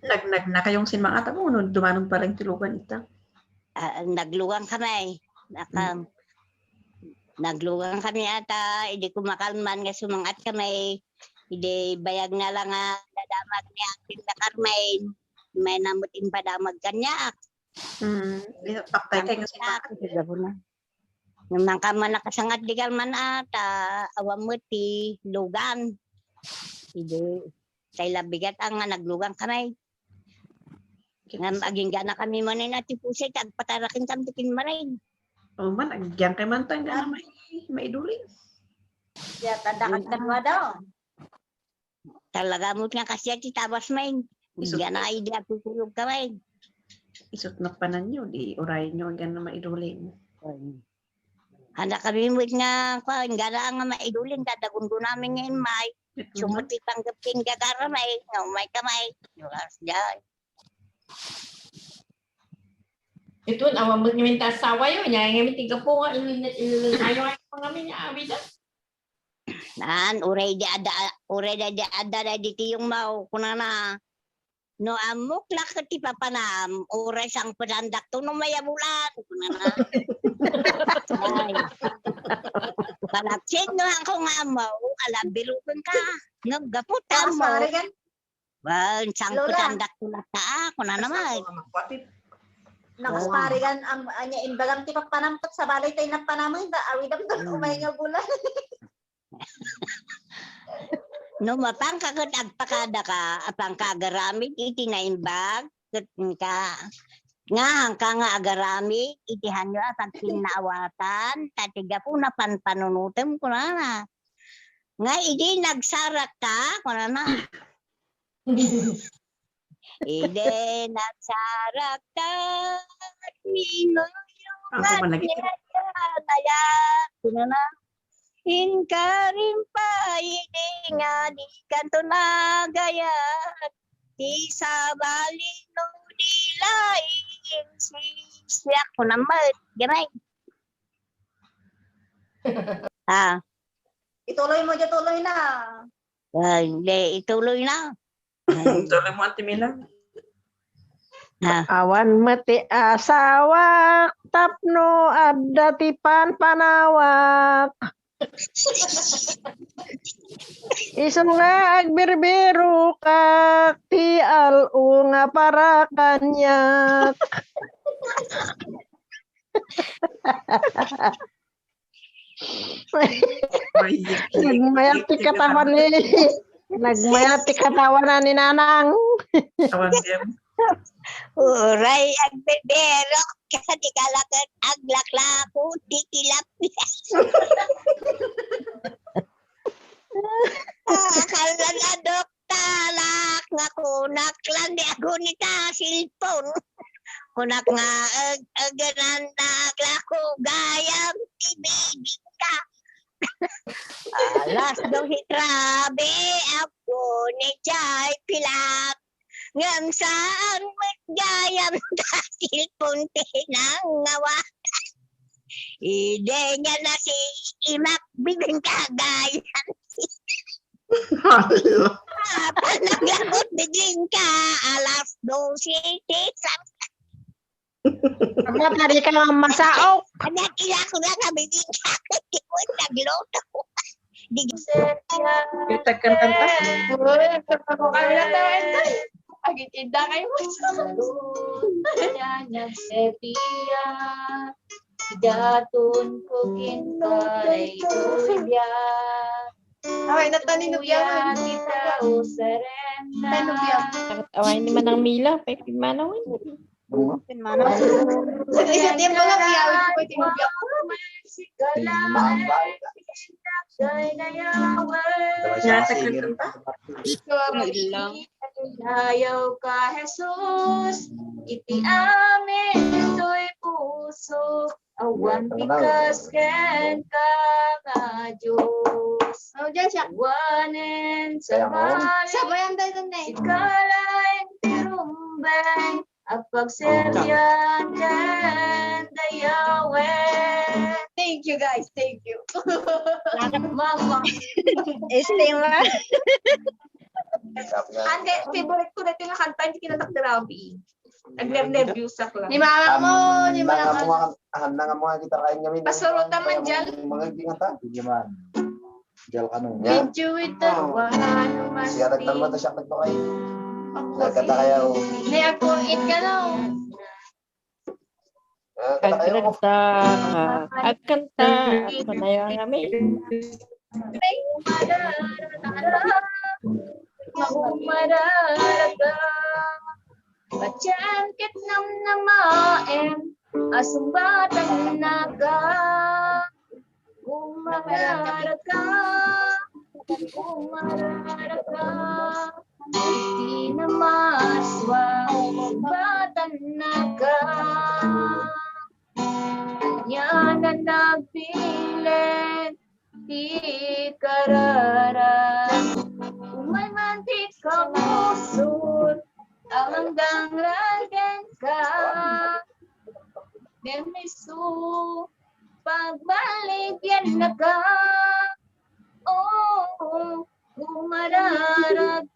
Nag na kayong sinmang ata mo, no, dumanong pa rin tulugan ita. Naglugang kami. Naglugang kami ata, hindi kumakalman nga sumangat kami. Hindi bayag na lang nga dadamag ni aking nakarmain. May namutin pa damag kanya. Paktay kayo nga sinmang. Nang kama nakasangat di kalman ata, awamuti, lugan. Hindi, say labigat ang naglugang kami. Nga aging gana kami manin at ipusay, tagpatarakin kamtikin manin. O man, agyan kay man tayo nga na maiduling. Ya, tadakan kanwa daw. Talaga mo nga kasi at itabas main. Hindi na ay di ako tulog kami. Isot na panan nyo, di orayin nyo agyan na maiduling. Handa kami mo nga, gana nga maiduling, dadagun ko namin ngayon may. Sumuti panggapin gagara may, may kamay. Yulas dyan. Ito, awang mo namin tasawa yun. Yang ngayon tiga po nga, ayaw ay pangamin niya, abida. Naan, uray di ada na diti yung mau, kuna na. No, amok lakot ti papanam, uray sang pedandak to no mayabulan. Kuna na. Kalapsin no ang kong amaw, alabirukan ka. Naggaputan mo. Well, sang pedandak to lata, kuna naman. Nakasparigan ang anya imbalang ti panampot sa balay tayo ng panamay da awidam doon umay nga bulan. No mapang kagot agpakada ka apang kagaramit iti na imbag ka nga hangka nga agaramit iti hanyo apang pinaawatan tatiga po na panpanunutem ko na nga iti nagsarak ka ko na ide nagsarak ka mingo yung kaya kunana inkarin pa ide nga di kanto na gaya di sa balino di laing siyak ko naman gamay Ituloy mo dyan, tuloy na. Hindi, ituloy na. Tuloy mo, Ate Mila. Awan mati asawak tapno adda tipan panawak. Isang nga agbirbiro kak ti alu nga para kanyak. Nagmayat ti katawan ni nagmayat ti katawan ni Nanang. Awan siya. Uray agbibiro kasi kalakat aglaklako tikilap. Akala na doktalak nga kunak lang di ako nita cellphone. Kunak nga aganan na aglako gayang tibigin ka. Alas dong hitrabe ako ni Chay Pilat. Ngam saan magayam dahil punti ng ngawa. Ide niya na si Imak biglang kagayan. Panaglakot bigling ka alas 12 tisam. Ano tadi ka ng masaok? Anak ila ko na bigling ka kitipon nagloto. Kita kanta. Agitinda kayo. Kanya sepia. Gatun ko kintay kubya. Away, nataninubya. Kita o serena. Tanubya. Away ni Manang Mila, pwede manawin. Isa din mo lang iyawin ko pwede tinubya. Ayaw ka, Jesus, iti amin ito'y puso, awan tikas ken ka nga Diyos. Wanen sa balik, Sabayan tayo doon eh. ikalaing tirumbeng, at pagseryan ken dayawen. Thank you guys, thank you. Mama. Estima. Hindi, favorite ko dito yung kanta, hindi kinatak ni Rabi. Nag-nervous ako lang. Ni mama mo, ni Nanga mama mo nga, nanga mo nga kita kain kami. Pasurot naman dyan. Mga gingata. Hindi man. Diyan ka nung. Medyo itawa, naman. Siya nagtanong mo siya nagpakay. Nagkata kaya o. Ni ako, eat ka na. Kata kayo mo. Agkanta, panayo ang amin. Mahumararaga Pacangkit nam namaem Asumbatan naga Umararaga Di na maswa Batan naga Yan na nagpilit Di kararan Umay mantik ka pusod Hanggang ragan ka Nemisu Pagbalik yan na ka Oh, umararag